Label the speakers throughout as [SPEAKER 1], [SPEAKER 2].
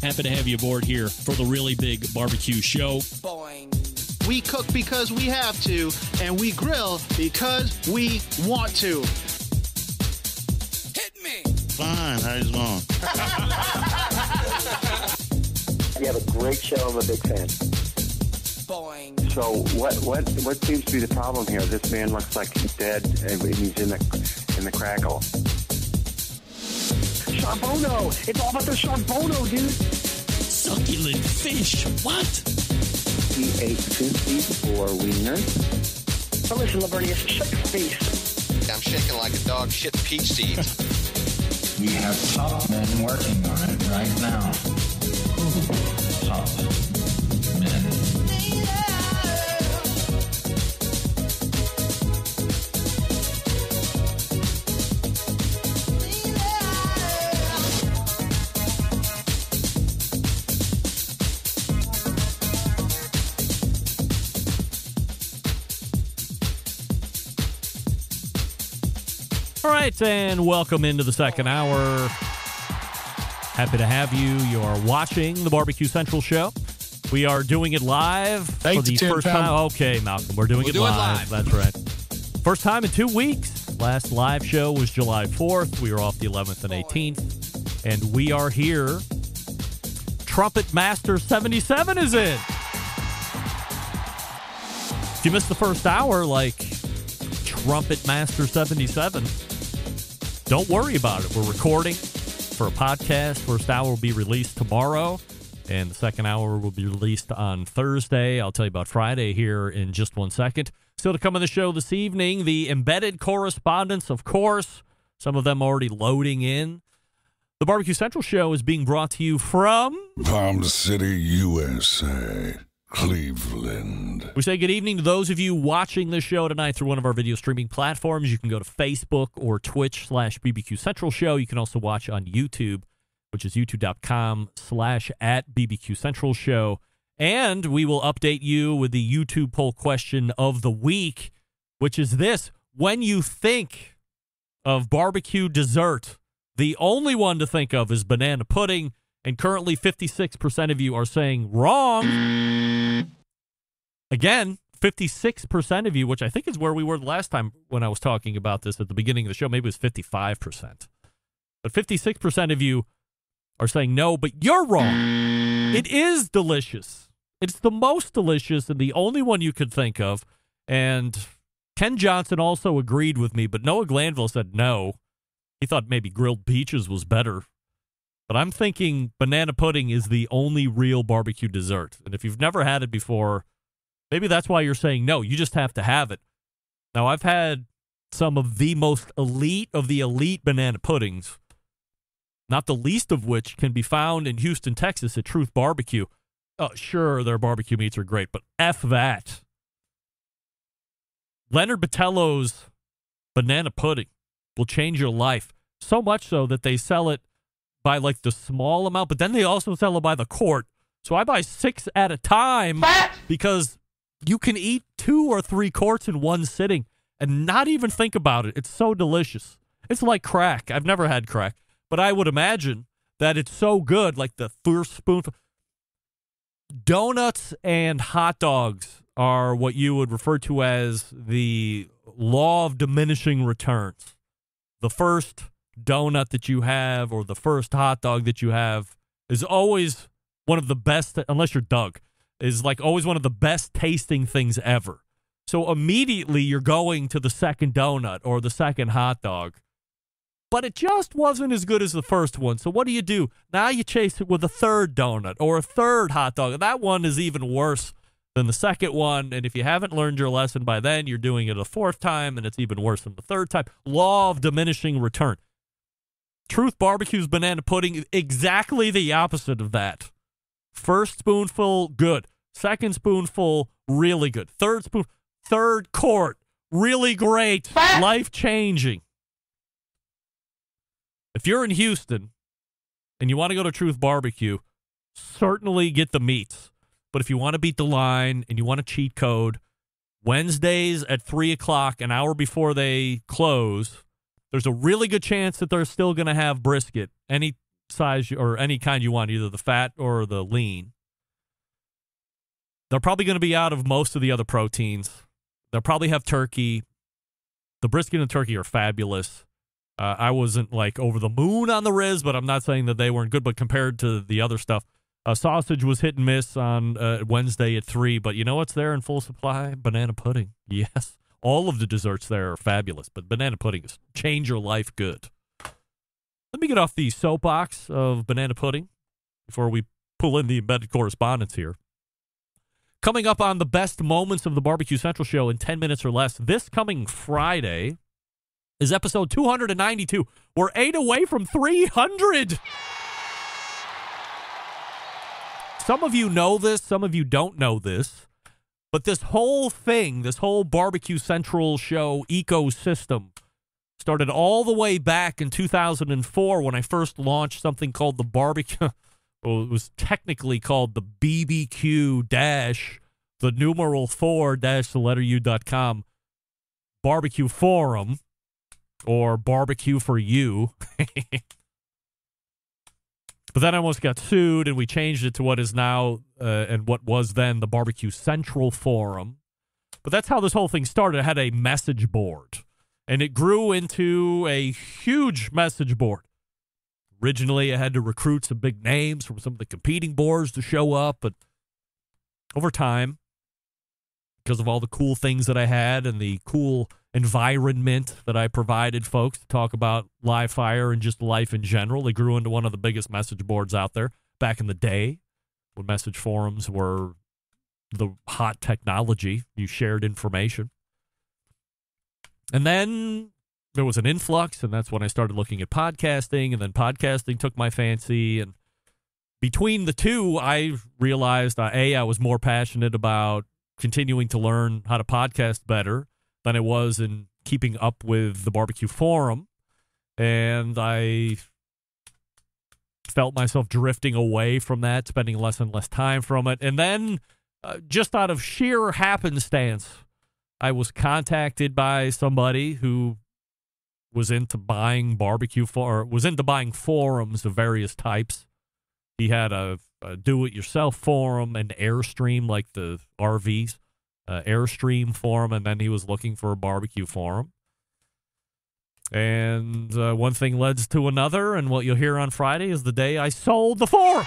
[SPEAKER 1] Happy to have you aboard here for the Really Big Barbecue Show.
[SPEAKER 2] Boing. We cook because we have to, and we grill because we want to.
[SPEAKER 3] Hit me!
[SPEAKER 4] Fine, how's it going?
[SPEAKER 5] You have a great show. I'm a big fan.
[SPEAKER 2] Boing.
[SPEAKER 5] So what seems to be the problem here? This man looks like he's dead, and he's in the crackle.
[SPEAKER 6] Charbono! It's all about the charbono, dude!
[SPEAKER 1] Succulent fish. What?
[SPEAKER 5] He ate 2 feet for wieners.
[SPEAKER 6] But listen, Lavernius, shut your face.
[SPEAKER 3] I'm shaking like a dog shit peach seeds.
[SPEAKER 7] We have top men working on it right now. Top men.
[SPEAKER 8] All right, and welcome into the second hour. Happy to have you. You are watching the Barbecue Central Show. We are doing it live for the first time. Okay, Malcolm, we're doing it live. That's right. First time in 2 weeks. Last live show was July 4th. We were off the 11th and 18th. And we are here. Trumpet Master 77 is in. If you missed the first hour, like Trumpet Master 77, don't worry about it. We're recording for a podcast. First hour will be released tomorrow, and the second hour will be released on Thursday. I'll tell you about Friday here in just 1 second. Still to come on the show this evening, the Embedded Correspondents, of course. Some of them already loading in. The Barbecue Central Show is being brought to you from
[SPEAKER 9] Palm City, USA. Cleveland.
[SPEAKER 8] We say good evening to those of you watching this show tonight through one of our video streaming platforms. You can go to Facebook or Twitch/BBQ Central Show. You can also watch on YouTube, which is youtube.com/@BBQ Central Show. And we will update you with the YouTube poll question of the week, which is this: when you think of barbecue dessert, the only one to think of is banana pudding. And currently 56% of you are saying wrong. Again, 56% of you, which I think is where we were the last time when I was talking about this at the beginning of the show. Maybe it was 55%. But 56% of you are saying no, but you're wrong. It is delicious. It's the most delicious and the only one you could think of. And Ken Johnson also agreed with me, but Noah Glanville said no. He thought maybe grilled peaches was better. But I'm thinking banana pudding is the only real barbecue dessert. And if you've never had it before, maybe that's why you're saying no. You just have to have it. Now, I've had some of the most elite of the elite banana puddings, not the least of which can be found in Houston, Texas at Truth Barbecue. Oh, sure, their barbecue meats are great, but F that. Leonard Botello's banana pudding will change your life. So much so that they sell it by like the small amount, but then they also sell it by the quart. So I buy 6 at a time because you can eat 2 or 3 quarts in one sitting and not even think about it. It's so delicious. It's like crack. I've never had crack, but I would imagine that it's so good, like the first spoonful. Donuts and hot dogs are what you would refer to as the law of diminishing returns. The first donut that you have or the first hot dog that you have is always one of the best, unless you're Doug, is like always one of the best tasting things ever. So immediately you're going to the second donut or the second hot dog. But it just wasn't as good as the first one. So what do? Now you chase it with a third donut or a third hot dog. And that one is even worse than the second one. And if you haven't learned your lesson by then, you're doing it a fourth time, and it's even worse than the third time. Law of diminishing return. Truth Barbecue's banana pudding is exactly the opposite of that. First spoonful, good. Second spoonful, really good. Third quart, really great. Life-changing. If you're in Houston and you want to go to Truth Barbecue, certainly get the meats. But if you want to beat the line and you want a cheat code, Wednesdays at 3 o'clock, an hour before they close, there's a really good chance that they're still going to have brisket. size or any kind you want, either the fat or the lean. They're probably going to be out of most of the other proteins. They'll probably have turkey. The brisket and turkey are fabulous. I wasn't like over the moon on the ribs, but I'm not saying that they weren't good. But compared to the other stuff, sausage was hit and miss on Wednesday at 3. But you know what's there in full supply? Banana pudding. Yes. All of the desserts there are fabulous, but banana pudding is change your life good. Let me get off the soapbox of banana pudding before we pull in the embedded correspondence here. Coming up on the best moments of the Barbecue Central show in 10 minutes or less, this coming Friday is episode 292. We're 8 away from 300. Some of you know this, some of you don't know this, but this whole thing, this whole Barbecue Central show ecosystem started all the way back in 2004 when I first launched something called the Barbecue. Well, it was technically called the BBQ the numeral 4 the letter U.com barbecue forum, or barbecue for you. But then I almost got sued, and we changed it to what is now and what was then the Barbecue Central Forum. But that's how this whole thing started. It had a message board, and it grew into a huge message board. Originally, I had to recruit some big names from some of the competing boards to show up, but over time, because of all the cool things that I had and the cool environment that I provided folks to talk about live fire and just life in general, it grew into one of the biggest message boards out there back in the day when message forums were the hot technology. You shared information. And then there was an influx, and that's when I started looking at podcasting, and then podcasting took my fancy. And between the two, I realized, I was more passionate about continuing to learn how to podcast better than I was in keeping up with the Barbecue Forum. And I felt myself drifting away from that, spending less and less time from it. And then, just out of sheer happenstance, I was contacted by somebody who was into buying was into buying forums of various types. He had a do-it-yourself forum and Airstream, like the RVs, Airstream forum, and then he was looking for a barbecue forum. And one thing led to another, and what you'll hear on Friday is the day I sold the forum.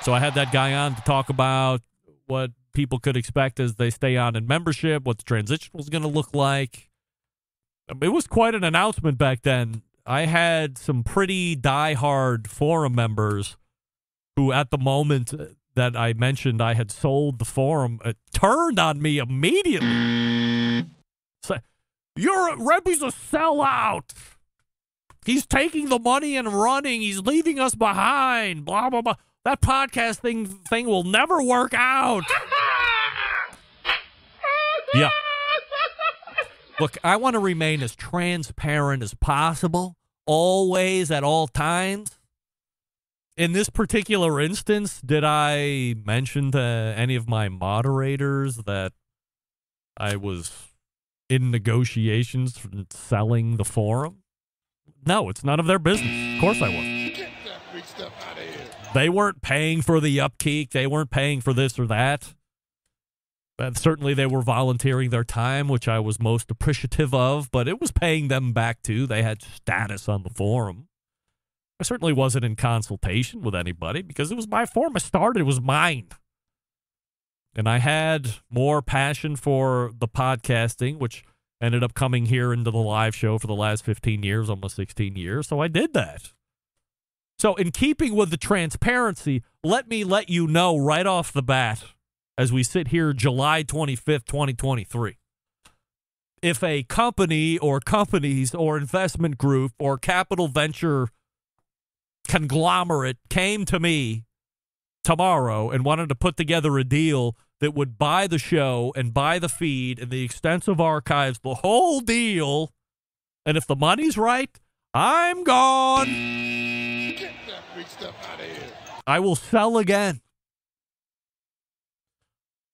[SPEAKER 8] So I had that guy on to talk about what people could expect as they stay on in membership, what the transition was going to look like. It was quite an announcement back then. I had some pretty diehard forum members who, at the moment that I mentioned I had sold the forum, turned on me immediately. So, Rebby's a sellout. He's taking the money and running. He's leaving us behind. Blah, blah, blah. That podcast thing will never work out. Yeah. Look, I want to remain as transparent as possible, always, at all times. In this particular instance, did I mention to any of my moderators that I was in negotiations for selling the forum? No, it's none of their business. Of course I wasn't.
[SPEAKER 9] Get that free stuff out of here.
[SPEAKER 8] They weren't paying for the upkeep. They weren't paying for this or that. But certainly they were volunteering their time, which I was most appreciative of, but it was paying them back too. They had status on the forum. I certainly wasn't in consultation with anybody because it was my forum. I started. It was mine. And I had more passion for the podcasting, which ended up coming here into the live show for the last 15 years, almost 16 years. So I did that. So in keeping with the transparency, let me let you know right off the bat, as we sit here July 25th, 2023, if a company or companies or investment group or capital venture conglomerate came to me tomorrow and wanted to put together a deal that would buy the show and buy the feed and the extensive archives, the whole deal, and if the money's right, I'm gone.
[SPEAKER 9] Get that free stuff out of here.
[SPEAKER 8] I will sell again.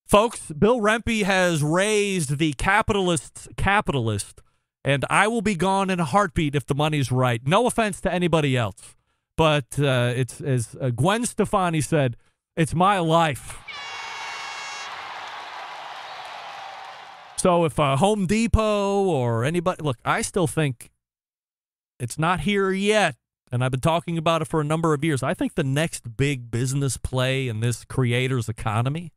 [SPEAKER 8] Folks, Bill Rempe has raised the capitalist's capitalist And I will be gone in a heartbeat if the money's right. No offense to anybody else. But it's, as Gwen Stefani said, it's my life. So if Home Depot or anybody, look, I still think it's not here yet, and I've been talking about it for a number of years. I think the next big business play in this creator's economy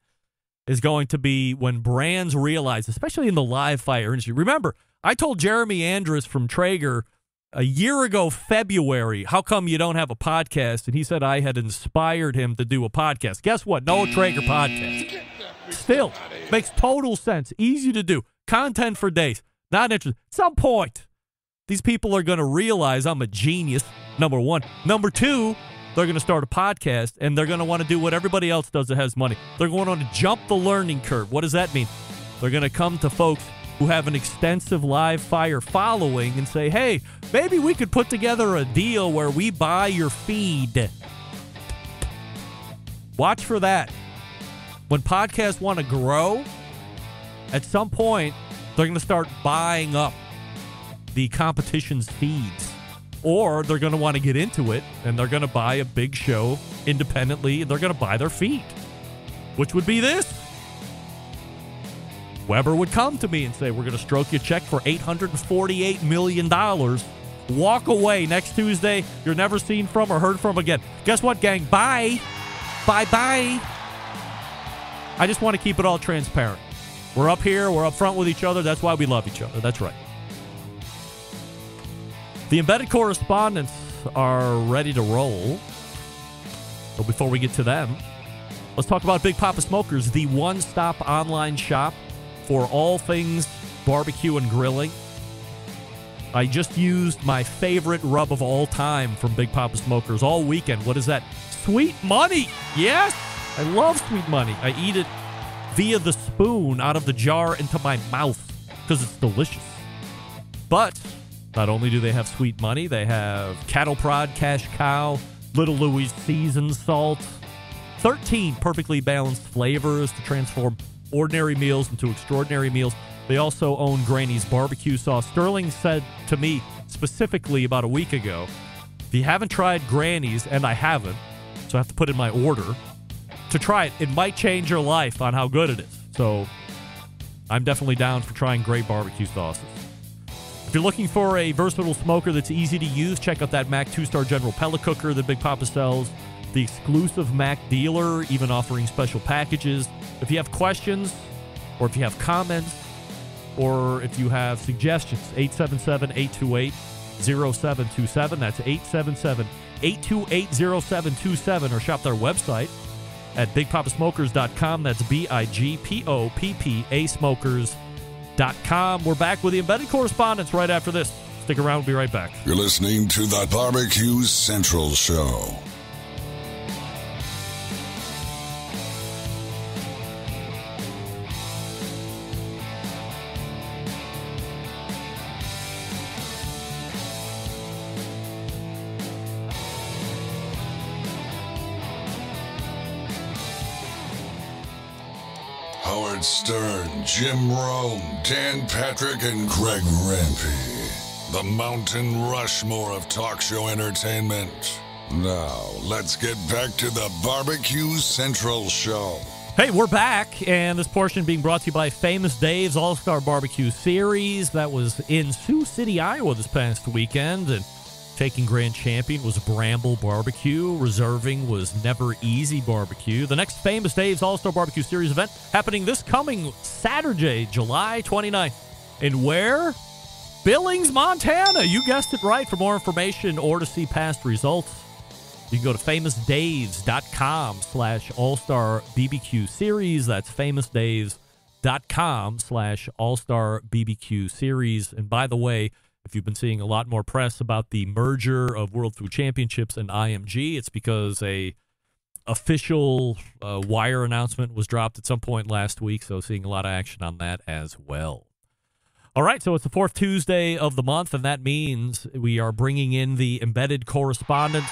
[SPEAKER 8] is going to be when brands realize, especially in the live fire industry. Remember, I told Jeremy Andrus from Traeger a year ago, February, how come you don't have a podcast? And he said I had inspired him to do a podcast. Guess what? No Traeger podcast. Still, makes total sense. Easy to do. Content for days. Not interested. At some point, these people are going to realize I'm a genius, number one. Number two, they're going to start a podcast, and they're going to want to do what everybody else does that has money. They're going to want to jump the learning curve. What does that mean? They're going to come to folks who have an extensive live fire following and say, hey, maybe we could put together a deal where we buy your feed. Watch for that. When podcasts want to grow, at some point, they're going to start buying up the competition's feeds. Or they're going to want to get into it, and they're going to buy a big show independently, and they're going to buy their feed, which would be this. Weber would come to me and say, we're going to stroke you a check for $848 million. Walk away next Tuesday. You're never seen from or heard from again. Guess what, gang? Bye. Bye-bye. I just want to keep it all transparent. We're up here. We're up front with each other. That's why we love each other. That's right. The Embedded Correspondents are ready to roll. But before we get to them, let's talk about Big Papa Smokers, the one-stop online shop for all things barbecue and grilling. I just used my favorite rub of all time from Big Papa Smokers all weekend. What is that? Sweet Money. Yes, I love Sweet Money. I eat it via the spoon out of the jar into my mouth because it's delicious. But not only do they have Sweet Money, they have Cattle Prod, Cash Cow, Little Louie's seasoned salt, 13 perfectly balanced flavors to transform ordinary meals into extraordinary meals. They also own Granny's barbecue sauce. Sterling said to me specifically about a week ago, if you haven't tried Granny's, and I haven't, so I have to put in my order to try it. It might change your life on how good it is. So I'm definitely down for trying great barbecue sauces. If you're looking for a versatile smoker that's easy to use, check out that Mac 2-star General Pellet Cooker that Big Papa sells. The exclusive Mac dealer, even offering special packages. If you have questions, or if you have comments, or if you have suggestions, 877-828-0727. That's 877-828-0727, or shop their website at bigpapasmokers.com. That's BIGPOPPA smokers.com. We're back with the Embedded Correspondents right after this. Stick around. We'll be right back.
[SPEAKER 4] You're listening to the Barbecue Central Show. Howard Stern, Jim Rome, Dan Patrick, and Greg Rempe. The Mountain Rushmore of talk show entertainment. Now, let's get back to the Barbecue Central Show.
[SPEAKER 8] Hey, we're back, and this portion being brought to you by Famous Dave's All-Star Barbecue Series. That was in Sioux City, Iowa this past weekend, and taking grand champion was Bramble Barbecue. Reserving was Never Easy Barbecue. The next Famous Dave's All-Star Barbecue Series event happening this coming Saturday, July 29th. And where? Billings, Montana. You guessed it right. For more information or to see past results, you can go to famousdaves.com/All-Star BBQ Series. That's famousdaves.com/All-Star BBQ Series. And by the way, if you've been seeing a lot more press about the merger of World Food Championships and IMG, it's because a official wire announcement was dropped at some point last week, so seeing a lot of action on that as well. All right, so it's the fourth Tuesday of the month, and that means we are bringing in the Embedded Correspondents.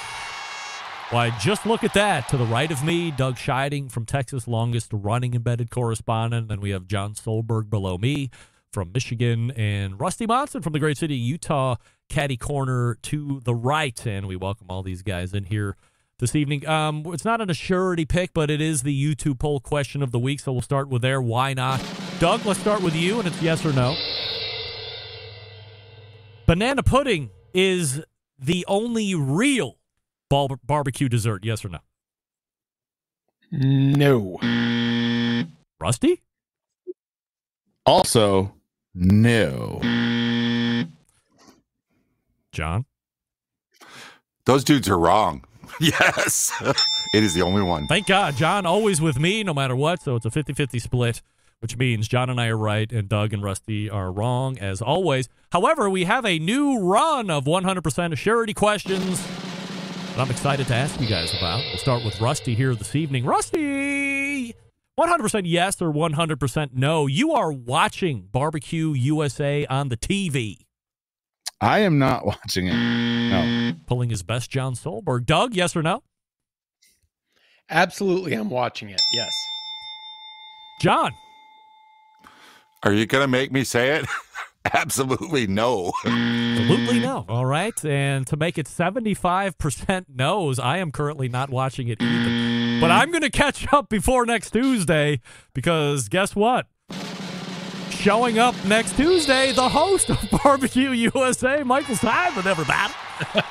[SPEAKER 8] Why, just look at that. To the right of me, Doug Scheiding from Texas, longest-running Embedded Correspondent. Then we have John Solberg below me, from Michigan, and Rusty Monson from the great city of Utah, caddy corner to the right. And we welcome all these guys in here this evening. It's not an Assurity pick, but it is the YouTube poll question of the week, so we'll start with there. Why not? Doug, let's start with you, and it's yes or no. Banana pudding is the only real barbecue dessert, yes or no?
[SPEAKER 10] No.
[SPEAKER 8] Rusty?
[SPEAKER 10] Also, no.
[SPEAKER 8] John?
[SPEAKER 11] Those dudes are wrong. Yes. It is the only one.
[SPEAKER 8] Thank God. John always with me no matter what, so it's a 50-50 split, which means John and I are right and Doug and Rusty are wrong, as always. However, we have a new run of 100% Assurity questions that I'm excited to ask you guys about. We'll start with Rusty here this evening. Rusty, 100% yes or 100% no. You are watching Barbecue USA on the TV.
[SPEAKER 10] I am not watching it. No.
[SPEAKER 8] Pulling his best John Solberg. Doug, yes or no?
[SPEAKER 12] Absolutely, I'm watching it. Yes.
[SPEAKER 8] John?
[SPEAKER 11] Are you going to make me say it? Absolutely no.
[SPEAKER 8] Absolutely no. All right. And to make it 75% no's, I am currently not watching it either. But I'm going to catch up before next Tuesday because guess what? Showing up next Tuesday, the host of Barbecue USA, Michael Simon, everybody.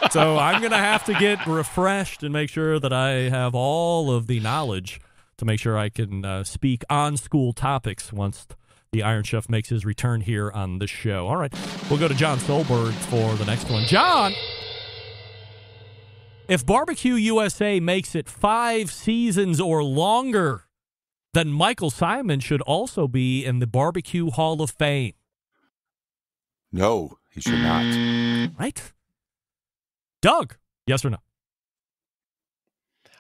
[SPEAKER 8] So I'm going to have to get refreshed and make sure that I have all of the knowledge to make sure I can speak on school topics once the Iron Chef makes his return here on the show. All right, we'll go to John Solberg for the next one. John, if Barbecue USA makes it 5 seasons or longer, then Michael Simon should also be in the Barbecue Hall of Fame.
[SPEAKER 11] No, he should not.
[SPEAKER 8] Right? Doug, yes or no?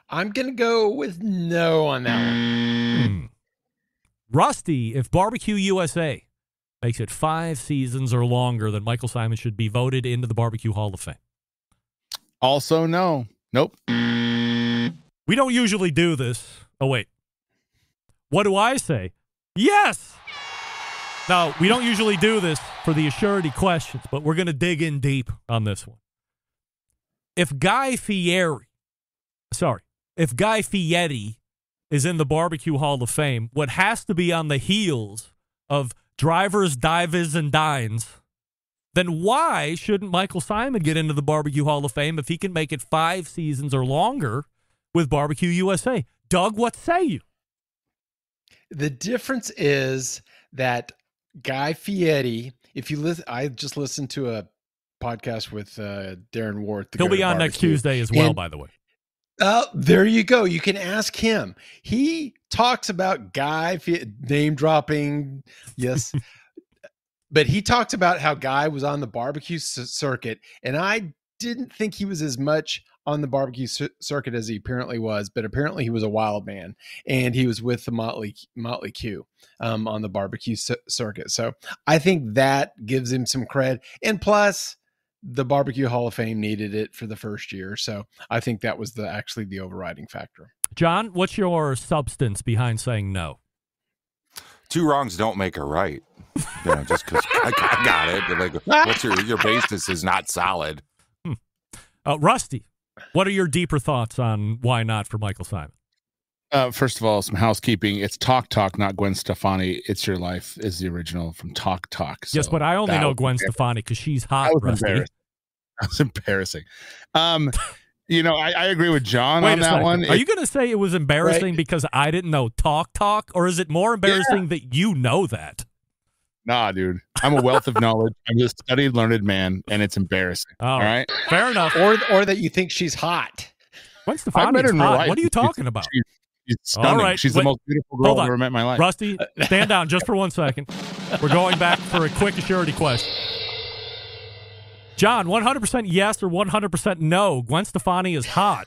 [SPEAKER 12] I'm going to go with no on that one.
[SPEAKER 8] Rusty, if Barbecue USA makes it 5 seasons or longer, then Michael Simon should be voted into the Barbecue Hall of Fame.
[SPEAKER 10] Also, no. Nope.
[SPEAKER 8] We don't usually do this. Oh, wait. What do I say? Yes! Now, we don't usually do this for the Assurity questions, but we're going to dig in deep on this one. If Guy Fieri is in the Barbecue Hall of Fame, what has to be on the heels of Drivers, Divers, and Dines, then why shouldn't Michael Simon get into the Barbecue Hall of Fame if he can make it 5 seasons or longer with Barbecue USA? Doug, what say you?
[SPEAKER 12] The difference is that Guy Fieri, if you listen, I just listened to a podcast with Darren Ward.
[SPEAKER 8] He'll be on next Tuesday as well, by the way.
[SPEAKER 12] There you go. You can ask him. He talks about Guy name dropping. Yes. But he talks about how Guy was on the barbecue circuit. And I didn't think he was as much on the barbecue circuit as he apparently was, but apparently he was a wild man and he was with the Motley Q on the barbecue circuit. So I think that gives him some cred. And plus, the Barbecue Hall of Fame needed it for the first year. So I think that was actually the overriding factor.
[SPEAKER 8] John, what's your substance behind saying no?
[SPEAKER 11] 2 wrongs don't make a right. You know, just because I got it. Like, what's your basis is not solid.
[SPEAKER 8] Rusty, what are your deeper thoughts on why not for Michael Simon?
[SPEAKER 10] First of all, some housekeeping. It's Talk Talk, not Gwen Stefani. It's Your Life is the original from Talk Talk. So
[SPEAKER 8] yes, but I only know Gwen Stefani because she's hot, Rusty.
[SPEAKER 10] That was embarrassing. You know, I agree with John on that one.
[SPEAKER 8] Are you going to say it was embarrassing because I didn't know Talk Talk, or is it more embarrassing that you know that?
[SPEAKER 10] Nah, dude. I'm a wealth of knowledge. I'm a studied, learned man, and it's embarrassing. All right?
[SPEAKER 8] Fair enough.
[SPEAKER 12] Or that you think she's hot.
[SPEAKER 8] Gwen Stefani is hot. What are you talking about?
[SPEAKER 10] She's stunning. All right. She's the most beautiful girl I've ever met in my life.
[SPEAKER 8] Rusty, stand down just for 1 second. We're going back for a quick Assurity question. John, 100% yes or 100% no? Gwen Stefani is hot.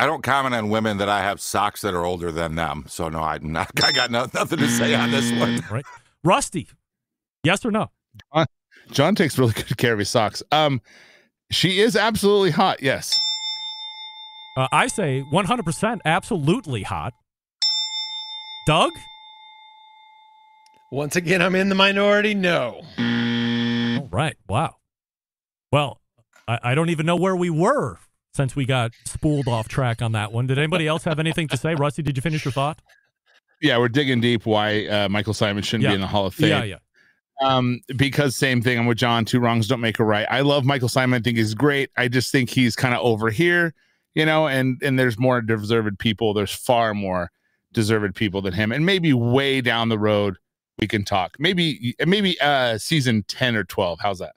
[SPEAKER 11] I don't comment on women that I have socks that are older than them. So, no, I got nothing to say on this one.
[SPEAKER 8] Right. Rusty, yes or no?
[SPEAKER 10] John takes really good care of his socks. She is absolutely hot, yes.
[SPEAKER 8] I say 100% absolutely hot. Doug?
[SPEAKER 12] Once again, I'm in the minority. No.
[SPEAKER 8] All right. Wow. Well, I don't even know where we were since we got spooled off track on that one. Did anybody else have anything to say? Rusty, did you finish your thought?
[SPEAKER 10] Yeah, we're digging deep why Michael Simon shouldn't be in the Hall of Fame. Because same thing. I'm with John. 2 wrongs don't make a right. I love Michael Simon. I think he's great. I just think he's kind of over here, and there's more deserved people. There's far more deserved people than him. And maybe way down the road, we can talk. Maybe season 10 or 12. How's that?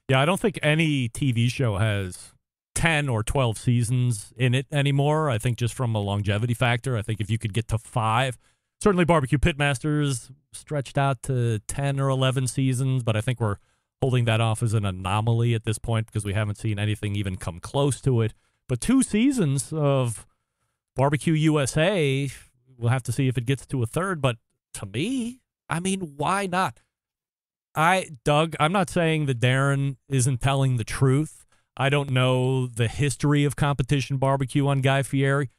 [SPEAKER 8] Yeah, I don't think any TV show has 10 or 12 seasons in it anymore. I think just from a longevity factor, I think if you could get to 5, certainly Barbecue Pitmasters stretched out to 10 or 11 seasons, but I think we're holding that off as an anomaly at this point because we haven't seen anything even come close to it. But 2 seasons of Barbecue USA, we'll have to see if it gets to a third, but to me, I mean, why not? Doug, I'm not saying that Darren isn't telling the truth. I don't know the history of competition barbecue on Guy Fieri.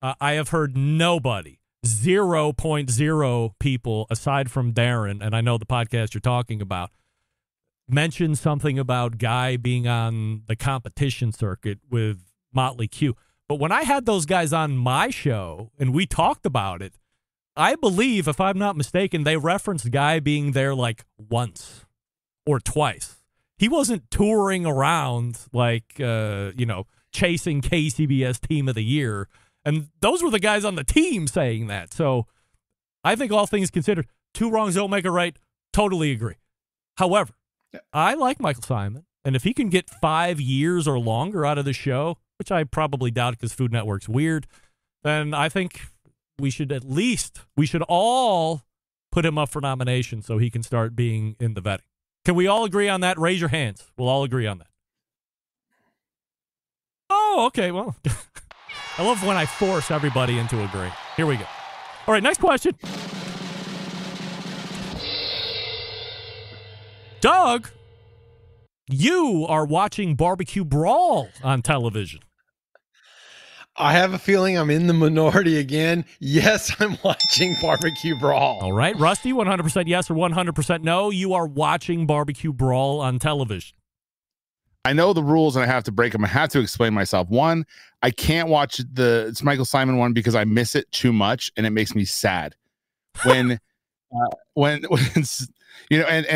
[SPEAKER 8] I have heard nobody, 0.0 people aside from Darren, and I know the podcast you're talking about, mention something about Guy being on the competition circuit with Motley Q. But when I had those guys on my show and we talked about it, I believe, if I'm not mistaken, they referenced Guy being there like once or twice. He wasn't touring around like, chasing KCBS Team of the Year. And those were the guys on the team saying that. So I think all things considered, 2 wrongs don't make a right. Totally agree. However, I like Michael Simon. And if he can get 5 years or longer out of the show, which I probably doubt because Food Network's weird, then I think we should all put him up for nomination so he can start being in the vetting. Can we all agree on that? Raise your hands. We'll all agree on that. Oh, okay. Well, I love when I force everybody into agree. Here we go. All right, next question. Doug, you are watching Barbecue Brawl on television.
[SPEAKER 12] I have a feeling I'm in the minority again. Yes, I'm watching Barbecue Brawl.
[SPEAKER 8] All right, Rusty, 100% yes or 100% no. You are watching Barbecue Brawl on television.
[SPEAKER 10] I know the rules and I have to break them. I have to explain myself. One, I can't watch it's Michael Simon one because I miss it too much and it makes me sad. And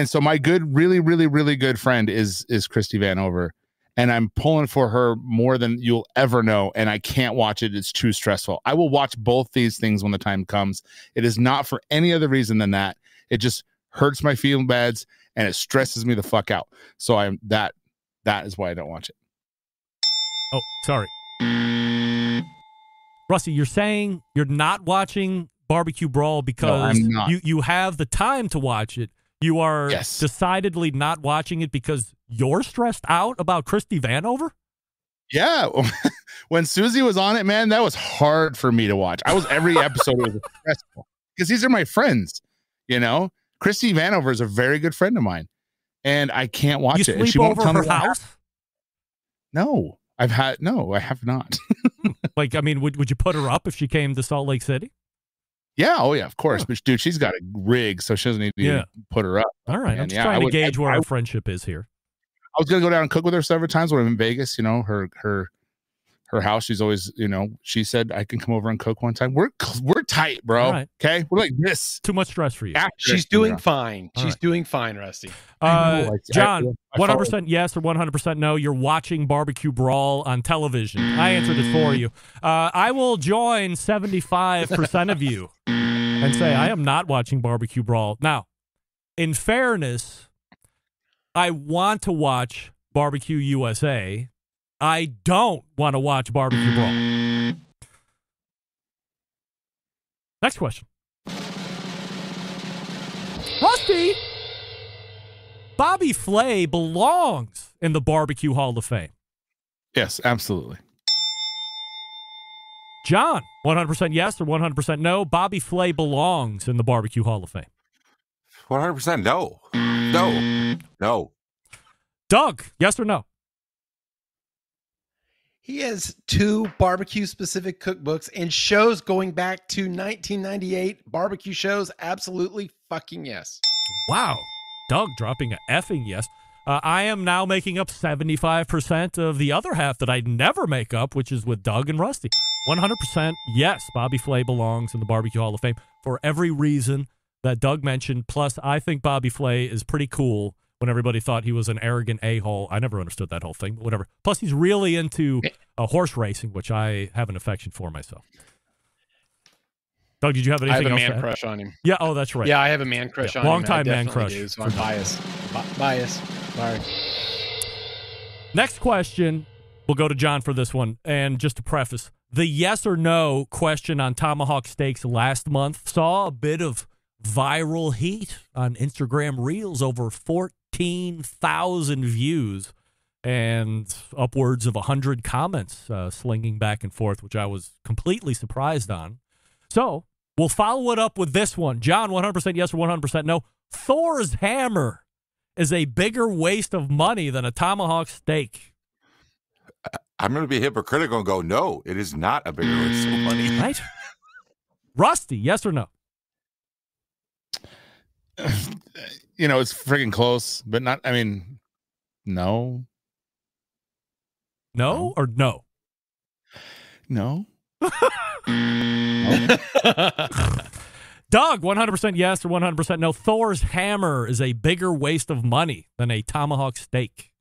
[SPEAKER 10] so my good, really, really, really good friend is Christy Vanover. And I'm pulling for her more than you'll ever know, and I can't watch it. It's too stressful. I will watch both these things when the time comes. It is not for any other reason than that. It just hurts my feeling bads, and it stresses me the fuck out. So that is why I don't watch it.
[SPEAKER 8] Oh, sorry. Rusty, you're saying you're not watching Barbecue Brawl because you have the time to watch it. You are decidedly not watching it because you're stressed out about Christy Vanover?
[SPEAKER 10] Yeah. When Susie was on it, man, that was hard for me to watch. Every episode was stressful because these are my friends, Christy Vanover is a very good friend of mine, and I can't watch it.
[SPEAKER 8] You
[SPEAKER 10] and she
[SPEAKER 8] sleep
[SPEAKER 10] won't
[SPEAKER 8] over
[SPEAKER 10] tell
[SPEAKER 8] her
[SPEAKER 10] me
[SPEAKER 8] house?
[SPEAKER 10] No, I have not.
[SPEAKER 8] Like, I mean, would you put her up if she came to Salt Lake City?
[SPEAKER 10] Yeah, oh yeah, of course. Oh. But dude, she's got a rig, so she doesn't need to put her up.
[SPEAKER 8] All right, I'm just trying to gauge where our friendship is here.
[SPEAKER 10] I was gonna go down and cook with her several times when I'm in Vegas. Her house. She's always, she said I can come over and cook one time. We're tight, bro.
[SPEAKER 8] Right.
[SPEAKER 10] Okay, we're like this.
[SPEAKER 8] Too much stress for you.
[SPEAKER 12] She's doing fine. She's doing fine, Rusty.
[SPEAKER 8] John, 100% yes or 100% no. You're watching Barbecue Brawl on television. I answered it for you. I will join 75% of you and say I am not watching Barbecue Brawl. Now, in fairness, I want to watch Barbecue USA. I don't want to watch Barbecue Brawl. Next question. Rusty, Bobby Flay belongs in the Barbecue Hall of Fame.
[SPEAKER 10] Yes, absolutely.
[SPEAKER 8] John, 100% yes or 100% no. Bobby Flay belongs in the Barbecue Hall of Fame.
[SPEAKER 11] 100% no. No.
[SPEAKER 8] Doug, yes or no?
[SPEAKER 12] He has 2 barbecue-specific cookbooks and shows going back to 1998. Barbecue shows, absolutely fucking yes.
[SPEAKER 8] Wow. Doug dropping a effing yes. I am now making up 75% of the other half that I'd never make up, which is with Doug and Rusty. 100% yes, Bobby Flay belongs in the Barbecue Hall of Fame for every reason that Doug mentioned. Plus, I think Bobby Flay is pretty cool when everybody thought he was an arrogant a-hole. I never understood that whole thing, but whatever. Plus, he's really into horse racing, which I have an affection for myself. Doug, did you have anything else?
[SPEAKER 12] I have a man crush on him.
[SPEAKER 8] Yeah, oh, that's right.
[SPEAKER 12] Yeah, I have a man crush on him.
[SPEAKER 8] Long-time man crush.
[SPEAKER 12] Do, so I'm biased. Biased. Sorry.
[SPEAKER 8] Next question. We'll go to John for this one. And just to preface, the yes or no question on tomahawk steaks last month saw a bit of viral heat on Instagram Reels, over 14,000 views and upwards of 100 comments slinging back and forth, which I was completely surprised on. So we'll follow it up with this one. John, 100% yes or 100% no. Thor's hammer is a bigger waste of money than a tomahawk steak.
[SPEAKER 11] I'm going to be hypocritical and go, no, it is not a bigger waste of money.
[SPEAKER 8] Right? Rusty, yes or no?
[SPEAKER 10] It's freaking close, but not, no.
[SPEAKER 8] No or no?
[SPEAKER 10] No.
[SPEAKER 8] Doug, 100% yes or 100% no. Thor's hammer is a bigger waste of money than a tomahawk steak.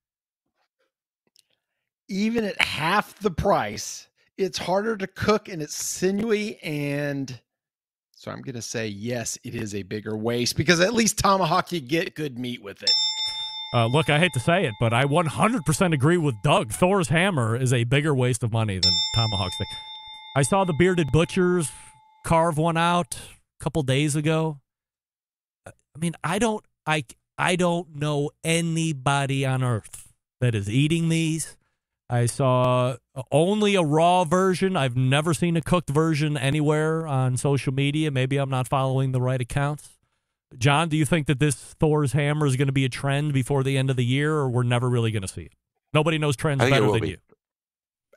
[SPEAKER 12] Even at half the price, it's harder to cook and it's sinewy, and so I'm going to say yes, it is a bigger waste, because at least tomahawk, you get good meat with it.
[SPEAKER 8] Look, I hate to say it, but I 100% agree with Doug. Thor's hammer is a bigger waste of money than tomahawk steak. I saw the Bearded Butchers carve one out a couple days ago. I don't know anybody on earth that is eating these. I saw only a raw version. I've never seen a cooked version anywhere on social media. Maybe I'm not following the right accounts. John, do you think that this Thor's hammer is going to be a trend before the end of the year, or we're never really going to see it? Nobody knows trends better than you.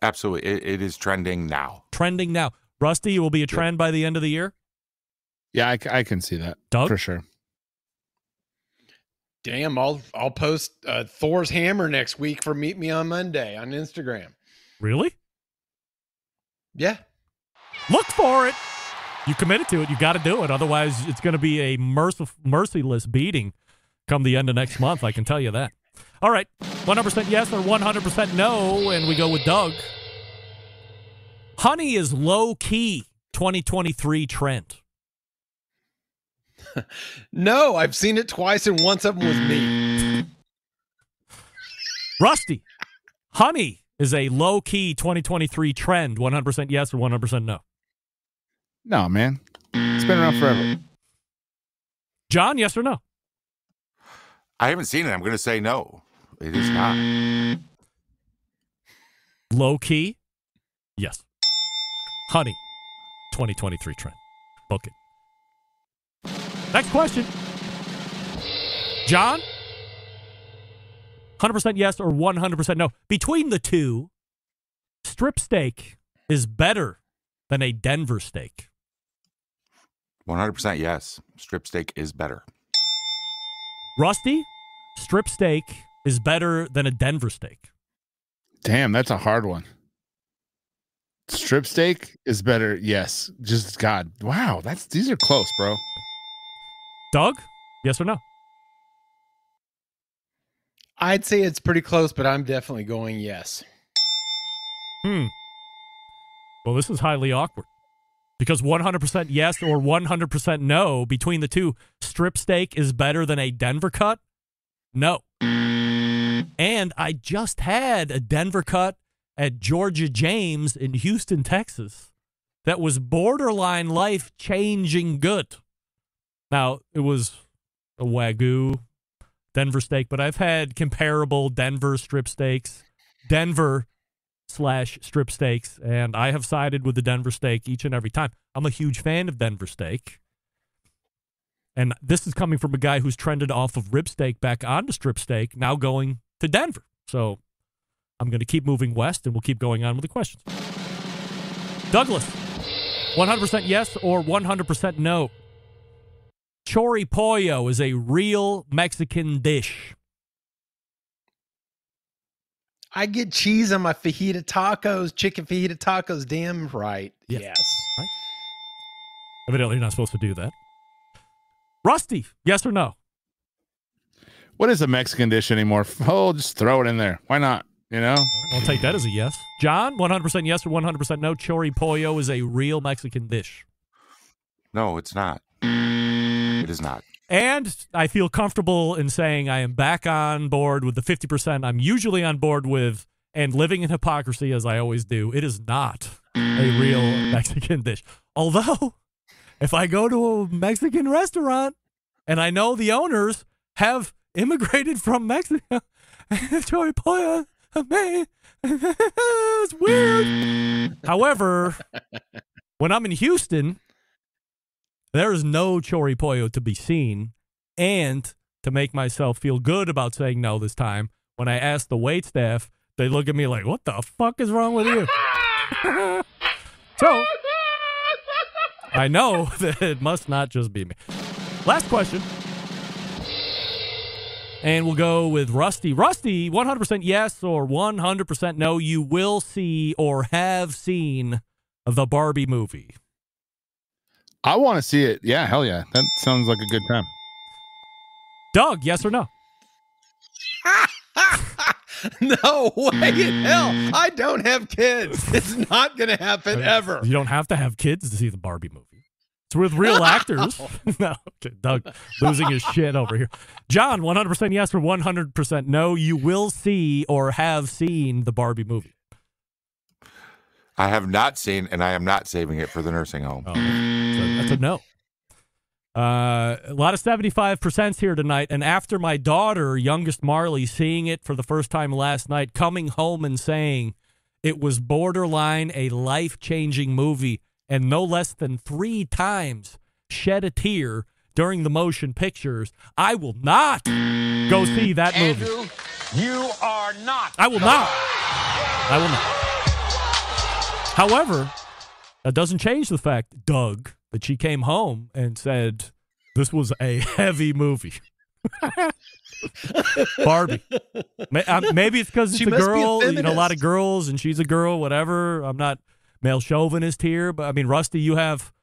[SPEAKER 11] Absolutely. It is trending now.
[SPEAKER 8] Trending now. Rusty, it will be a trend by the end of the year?
[SPEAKER 10] Yeah, I can see that.
[SPEAKER 8] Doug?
[SPEAKER 10] For sure.
[SPEAKER 12] Damn, I'll post Thor's hammer next week for Meet Me on Monday on Instagram.
[SPEAKER 8] Really?
[SPEAKER 12] Yeah.
[SPEAKER 8] Look for it. You committed to it. You got to do it. Otherwise, it's going to be a merciless beating come the end of next month. I can tell you that. All right. 100% yes or 100% no. And we go with Doug. Honey is low-key 2023 trend.
[SPEAKER 12] No, I've seen it twice, and once of them was me.
[SPEAKER 8] Rusty, honey is a low-key 2023 trend. 100% yes or 100% no?
[SPEAKER 10] No, man. It's been around forever.
[SPEAKER 8] John, yes or no?
[SPEAKER 11] I haven't seen it. I'm going to say no. It is not.
[SPEAKER 8] Low-key? Yes. Honey, 2023 trend. Book it. Next question. John? 100% yes or 100% no? Between the two, strip steak is better than a Denver steak.
[SPEAKER 11] 100% yes. Strip steak is better.
[SPEAKER 8] Rusty, strip steak is better than a Denver steak.
[SPEAKER 10] Damn, that's a hard one. Strip steak is better. Yes. Just God. Wow. These are close, bro.
[SPEAKER 8] Doug, yes or no?
[SPEAKER 12] I'd say it's pretty close, but I'm definitely going yes.
[SPEAKER 8] Well, this is highly awkward because 100% yes or 100% no between the two. Strip steak is better than a Denver cut? No. And I just had a Denver cut at Georgia James in Houston, Texas that was borderline life-changing good. Now, it was a Wagyu Denver steak, but I've had comparable Denver strip steaks, Denver/strip steaks, and I have sided with the Denver steak each and every time. I'm a huge fan of Denver steak. And this is coming from a guy who's trended off of rib steak back onto strip steak, now going to Denver. So I'm going to keep moving west, and we'll keep going on with the questions. Douglas, 100% yes or 100% no? choripollo is a real Mexican dish?
[SPEAKER 12] I get cheese on my fajita tacos, chicken fajita tacos. Damn right. Yes.
[SPEAKER 8] Right? Evidently, you're not supposed to do that. Rusty, yes or no?
[SPEAKER 10] What is a Mexican dish anymore? Oh, just throw it in there. Why not? You know?
[SPEAKER 8] I'll take that as a yes. John, 100% yes or 100% no? Choripollo is a real Mexican dish.
[SPEAKER 11] No, it's not. It is not.
[SPEAKER 8] And I feel comfortable in saying I am back on board with the 50% I'm usually on board with, and living in hypocrisy as I always do. It is not a real Mexican dish. Although, if I go to a Mexican restaurant and I know the owners have immigrated from Mexico, choripollo, man, it's weird. However, when I'm in Houston, there is no choripollo to be seen. And to make myself feel good about saying no this time, when I ask the waitstaff, they look at me like, what the fuck is wrong with you? So, I know that it must not just be me. Last question. And we'll go with Rusty. Rusty, 100% yes or 100% no, you will see or have seen the Barbie movie.
[SPEAKER 10] I want to see it. Yeah, hell yeah. That sounds like a good time.
[SPEAKER 8] Doug, yes or no?
[SPEAKER 12] No way in hell. I don't have kids. It's not going to happen ever.
[SPEAKER 8] You don't have to have kids to see the Barbie movie. It's with real actors. No, okay, Doug losing his shit over here. John, 100% yes or 100% no, you will see or have seen the Barbie movie.
[SPEAKER 11] I have not seen, and I am not saving it for the nursing home.
[SPEAKER 8] Oh, so that's a no. A lot of 75% here tonight, and after my daughter, youngest Marley, seeing it for the first time last night, coming home and saying it was borderline a life-changing movie, and no less than 3 times shed a tear during the motion pictures, I will not go see that movie.
[SPEAKER 9] Andrew, you are not.
[SPEAKER 8] I will not. I will not. However, that doesn't change the fact, Doug, that she came home and said this was a heavy movie. Barbie. Maybe it's because it's a girl, a lot of girls, and she's a girl, whatever. I'm not male chauvinist here, but I mean, Rusty, you have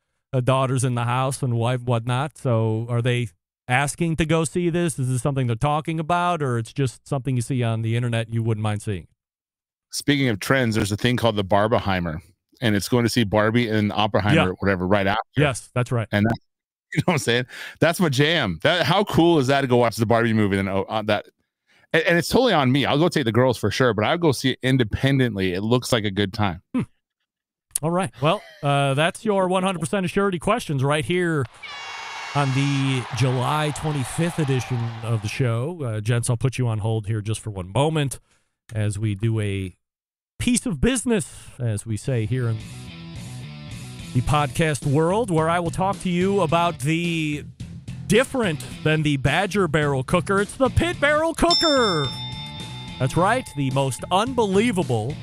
[SPEAKER 8] daughters in the house and wife, whatnot. So are they asking to go see this? Is this something they're talking about, or it's just something you see on the internet you wouldn't mind seeing?
[SPEAKER 10] Speaking of trends, there's a thing called the Barbenheimer, and it's going to see Barbie and Oppenheimer or whatever right after.
[SPEAKER 8] Yes, that's right.
[SPEAKER 10] And that, you know what I'm saying? That's my jam. How cool is that to go watch the Barbie movie? And it's totally on me. I'll go take the girls for sure, but I'll go see it independently. It looks like a good time.
[SPEAKER 8] All right. Well, that's your 100% Assurity Questions right here on the July 25th edition of the show. Gents, I'll put you on hold here just for one moment as we do a piece of business, as we say here in the podcast world, where I will talk to you about the different than the Badger Barrel Cooker. It's the Pit Barrel Cooker. That's right. The most unbelievable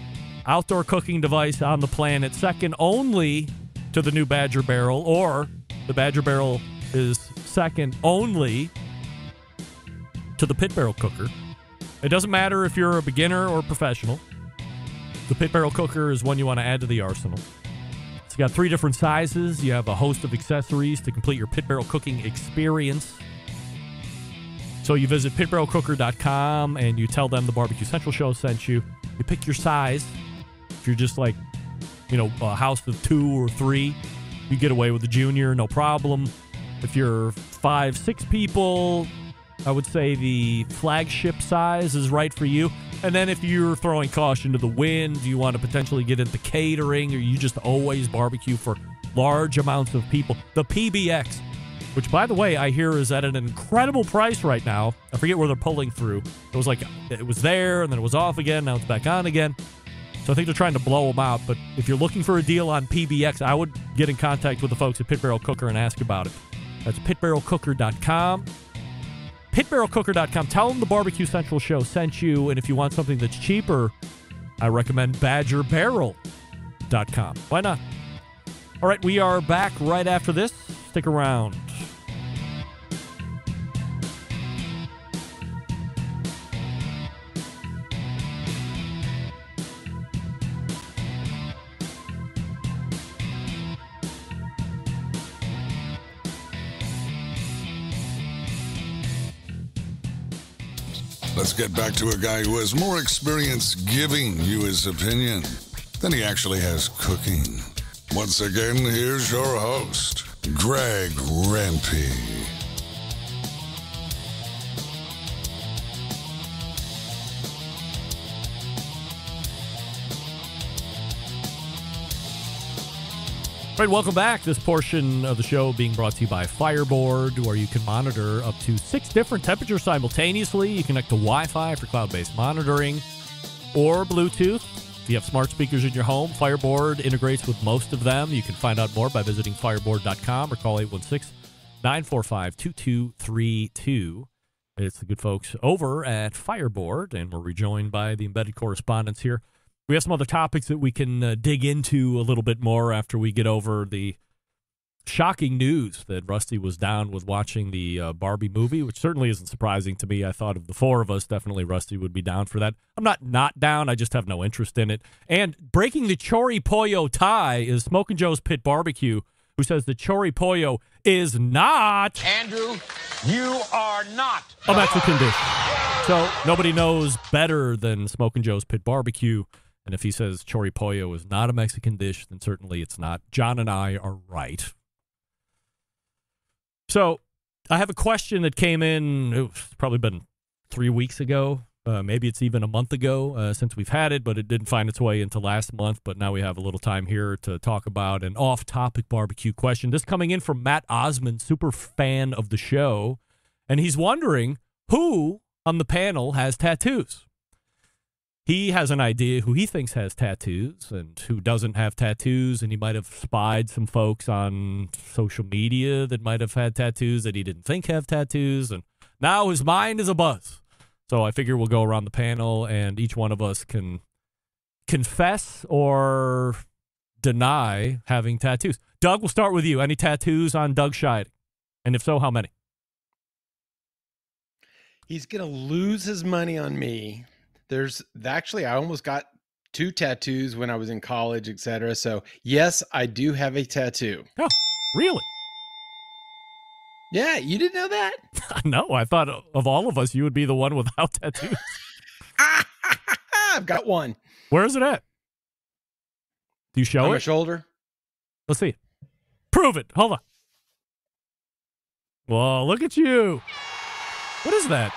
[SPEAKER 8] outdoor cooking device on the planet, second only to the new Badger Barrel, or the Badger Barrel is second only to the Pit Barrel Cooker. It doesn't matter if you're a beginner or professional. The Pit Barrel Cooker is one you want to add to the arsenal. It's got 3 different sizes. You have a host of accessories to complete your Pit Barrel cooking experience. So you visit pitbarrelcooker.com and you tell them the Barbecue Central show sent you. You pick your size. If you're just like, a house of 2 or 3, you get away with the junior, no problem. If you're 5, 6 people, I would say the flagship size is right for you. And then if you're throwing caution to the wind, you want to potentially get into catering, or you just always barbecue for large amounts of people, the PBX, which, by the way, I hear is at an incredible price right now. I forget where they're pulling through. It was there, and then it was off again. Now it's back on again. So I think they're trying to blow them out. But if you're looking for a deal on PBX, I would get in contact with the folks at Pit Barrel Cooker and ask about it. That's pitbarrelcooker.com. pitbarrelcooker.com. Tell them the Barbecue Central show sent you, and if you want something that's cheaper, I recommend badgerbarrel.com. Why not? All right, we are back right after this. Stick around.
[SPEAKER 4] let's get back to a guy who has more experience giving you his opinion than he actually has cooking. Once again, here's your host, Greg Rempe.
[SPEAKER 8] All right, welcome back. This portion of the show being brought to you by Fireboard, where you can monitor up to 6 different temperatures simultaneously. You connect to Wi-Fi for cloud-based monitoring or Bluetooth. If you have smart speakers in your home, Fireboard integrates with most of them. You can find out more by visiting fireboard.com or call 816-945-2232. It's the good folks over at Fireboard, and we're rejoined by the Embedded Correspondents here. We have some other topics that we can dig into a little bit more after we get over the shocking news that Rusty was down with watching the Barbie movie, which certainly isn't surprising to me. I thought of the 4 of us, definitely Rusty would be down for that. I'm not down. I just have no interest in it. And breaking the Chori Pollo tie is Smokin' Joe's Pit Barbecue, who says the Chori Pollo is not...
[SPEAKER 9] Andrew, you are not
[SPEAKER 8] a Mexican dish. So nobody knows better than Smokin' Joe's Pit Barbecue. And if he says Chori Pollo is not a Mexican dish, then certainly it's not. John and I are right. So I have a question that came in, it's probably been 3 weeks ago. Maybe it's even a month ago since we've had it, but it didn't find its way into last month. But now we have a little time here to talk about an off-topic barbecue question. This coming in from Matt Osmond, super fan of the show. And he's wondering who on the panel has tattoos. He has an idea who he thinks has tattoos and who doesn't have tattoos, and he might have spied some folks on social media that might have had tattoos that he didn't think have tattoos, and now his mind is abuzz. So I figure we'll go around the panel, and each one of us can confess or deny having tattoos. Doug, we'll start with you. Any tattoos on Doug Scheiding? And if so, how many?
[SPEAKER 12] He's going to lose his money on me. I almost got 2 tattoos when I was in college, etc. So yes, I do have a tattoo.
[SPEAKER 8] Oh, really?
[SPEAKER 12] Yeah, you didn't know that?
[SPEAKER 8] No, I thought of all of us, you would be the one without tattoos.
[SPEAKER 12] I've got one.
[SPEAKER 8] Where is it at? Do you show it?
[SPEAKER 12] On my shoulder.
[SPEAKER 8] Let's see. Prove it. Hold on. Well, look at you. What is that?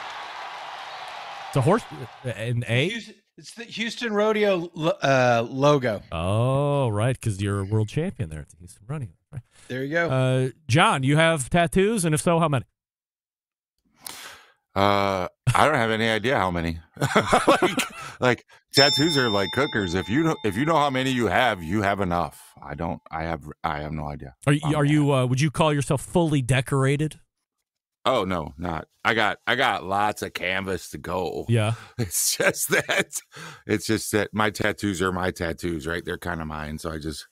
[SPEAKER 8] It's a horse, an A?
[SPEAKER 12] It's the Houston Rodeo logo.
[SPEAKER 8] Oh, right, because you're a world champion there at the Houston Rodeo. Right.
[SPEAKER 12] There you go.
[SPEAKER 8] John, you have tattoos, and if so, how many?
[SPEAKER 11] I don't have any idea how many. like tattoos are like cookers. If you know how many you have enough. I have no idea.
[SPEAKER 8] Are you would you call yourself fully decorated?
[SPEAKER 11] Oh no, not. I got lots of canvas to go.
[SPEAKER 8] Yeah.
[SPEAKER 11] It's just that my tattoos are my tattoos, right? They're kind of mine, so I just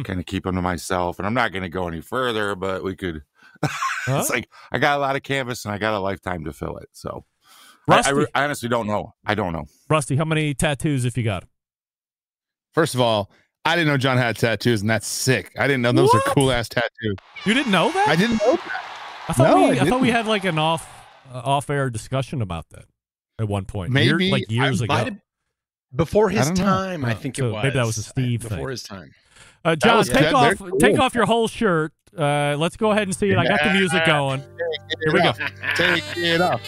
[SPEAKER 11] kind of keep them to myself. And I'm not going to go any further, but we could. It's like I got a lot of canvas and I got a lifetime to fill it. So I honestly don't know. I don't know.
[SPEAKER 8] Rusty, how many tattoos if you got them?
[SPEAKER 10] First of all, I didn't know John had tattoos, and that's sick. I didn't know those are cool ass tattoos.
[SPEAKER 8] You didn't know that?
[SPEAKER 10] I didn't know that.
[SPEAKER 8] I thought we had like an off-air discussion about that at one point.
[SPEAKER 10] Maybe
[SPEAKER 8] years ago.
[SPEAKER 12] Before his time, I think it was.
[SPEAKER 8] Maybe that was a Steve thing.
[SPEAKER 12] Before his time.
[SPEAKER 8] John, take off your whole shirt. Let's go ahead and see it. I got the music going. Here we go.
[SPEAKER 10] Take it off.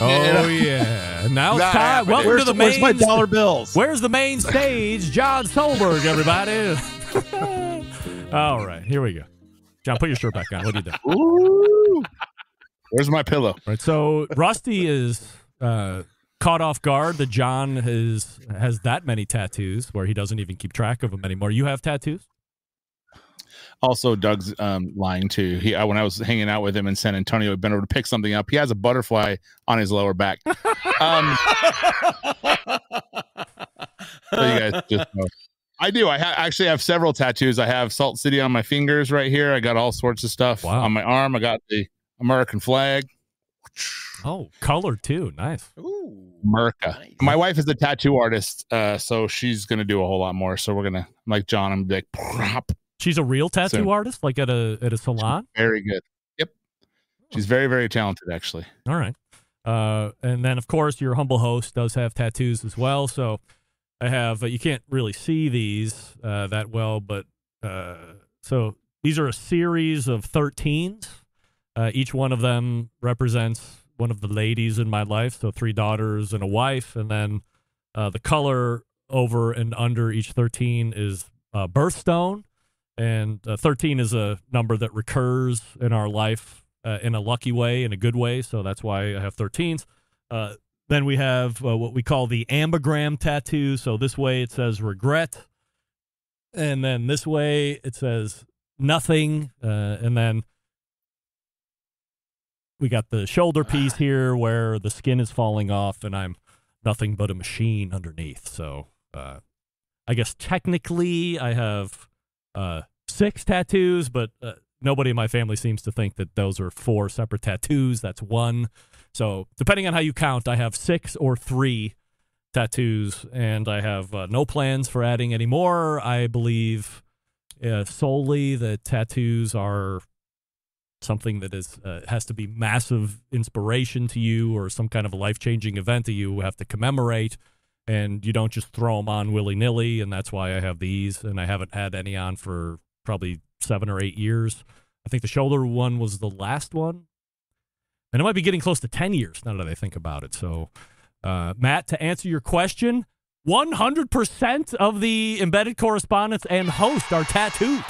[SPEAKER 8] Oh yeah! Now it's time. Welcome to the main.
[SPEAKER 12] Where's my dollar bills?
[SPEAKER 8] Where's the main stage? John Solberg, everybody. All right, here we go. John, put your shirt back on. What are you doing?
[SPEAKER 10] Ooh. Where's my pillow?
[SPEAKER 8] All right, so Rusty is caught off guard that John has that many tattoos where he doesn't even keep track of them anymore. You have tattoos?
[SPEAKER 10] Also, Doug's lying too. When I was hanging out with him in San Antonio, I'd been over to pick something up. He has a butterfly on his lower back. So you guys just know. I do. I actually have several tattoos. I have Salt City on my fingers right here. I got all sorts of stuff on my arm. I got the American flag.
[SPEAKER 8] Oh, colored too. Nice.
[SPEAKER 12] Ooh,
[SPEAKER 10] America.
[SPEAKER 12] Nice.
[SPEAKER 10] My wife is a tattoo artist, so she's gonna do a whole lot more. So we're gonna, like John, I'm like, prop.
[SPEAKER 8] She's a real tattoo artist, like at a salon.
[SPEAKER 10] Very good. Yep. She's very, very talented, actually.
[SPEAKER 8] All right. And then, of course, your humble host does have tattoos as well. So I have, you can't really see these that well, but so these are a series of 13s. Each one of them represents one of the ladies in my life. So 3 daughters and a wife. And then the color over and under each 13 is birthstone. And 13 is a number that recurs in our life in a lucky way, in a good way. So that's why I have 13s. Then we have what we call the ambigram tattoo. So this way it says regret. And then this way it says nothing. And then we got the shoulder piece here where the skin is falling off and I'm nothing but a machine underneath. So I guess technically I have 6 tattoos, but nobody in my family seems to think that those are 4 separate tattoos. That's 1. So depending on how you count, I have 6 or 3 tattoos, and I have no plans for adding any more. I believe solely that tattoos are something that is has to be massive inspiration to you or some kind of a life-changing event that you have to commemorate, and you don't just throw them on willy-nilly, and that's why I have these, and I haven't had any on for probably 7 or 8 years. I think the shoulder one was the last one, and it might be getting close to 10 years now that I think about it. So, Matt, to answer your question, 100% of the embedded correspondents and hosts are tattooed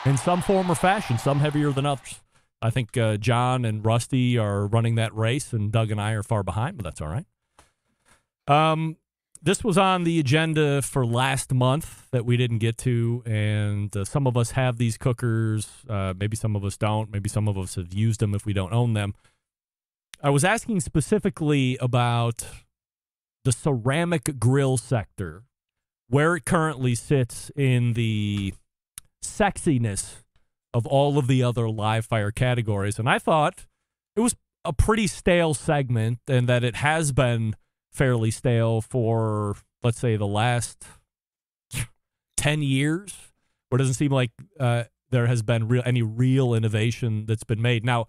[SPEAKER 8] in some form or fashion, some heavier than others. I think John and Rusty are running that race, and Doug and I are far behind, but that's all right. This was on the agenda for last month that we didn't get to, and some of us have these cookers. Maybe some of us don't. Maybe some of us have used them if we don't own them. I was asking specifically about the ceramic grill sector, where it currently sits in the sexiness of all of the other live fire categories. And I thought it was a pretty stale segment, and that it has been fairly stale for, let's say, the last 10 years, where it doesn't seem like there has been any real innovation that's been made. Now,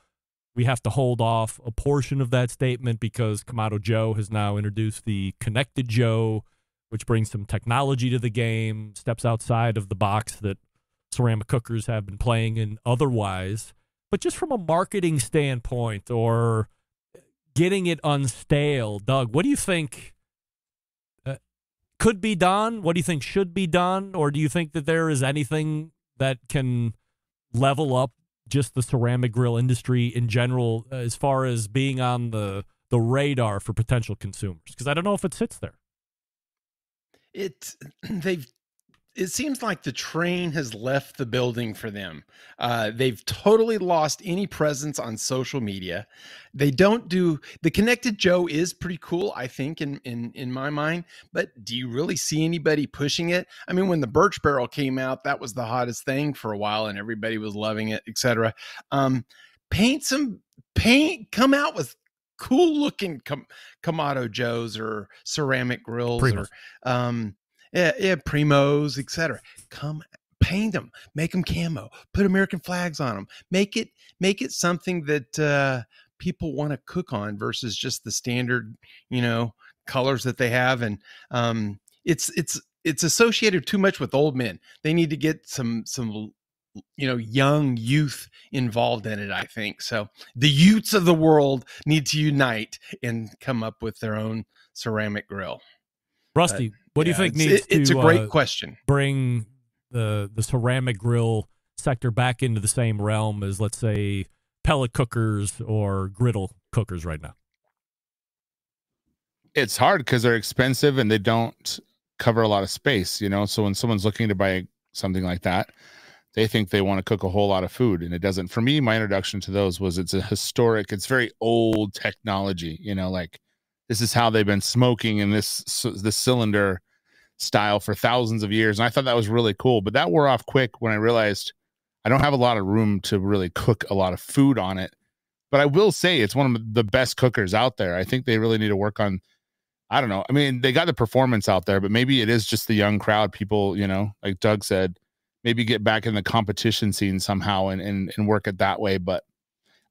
[SPEAKER 8] we have to hold off a portion of that statement because Kamado Joe has now introduced the Connected Joe, which brings some technology to the game, steps outside of the box that ceramic cookers have been playing in otherwise. But just from a marketing standpoint or getting it unstale, Doug, what do you think could be done? What do you think should be done? Or do you think that there is anything that can level up just the ceramic grill industry in general as far as being on the radar for potential consumers? Because I don't know if it sits there.
[SPEAKER 12] It seems like the train has left the building for them. They've totally lost any presence on social media. They don't do the Connected Joe is pretty cool, I think, in my mind. But do you really see anybody pushing it? I mean, when the Birch Barrel came out, that was the hottest thing for a while, and everybody was loving it, etc. Come out with cool looking Kamado Joes or ceramic grills
[SPEAKER 8] Primos.
[SPEAKER 12] Or Primos, etc. Come paint them, make them camo, put American flags on them, make it something that people want to cook on versus just the standard, colors that they have. And it's associated too much with old men. They need to get some young youth involved in it, I think. So the youths of the world need to unite and come up with their own ceramic grill.
[SPEAKER 8] Rusty, what do you think needs to?
[SPEAKER 12] It's a great question.
[SPEAKER 8] Bring the ceramic grill sector back into the same realm as, let's say, pellet cookers or griddle cookers right now.
[SPEAKER 10] It's hard because they're expensive and they don't cover a lot of space, So when someone's looking to buy something like that, they think they want to cook a whole lot of food, and it doesn't. For me, my introduction to those was it's it's very old technology, like this is how they've been smoking in this cylinder style for thousands of years. And I thought that was really cool, but that wore off quick when I realized I don't have a lot of room to really cook a lot of food on it. But I will say it's one of the best cookers out there. I think they really need to work on, I don't know. I mean, they got the performance out there, but maybe it is just the young crowd. People, like Doug said, maybe get back in the competition scene somehow and work it that way. But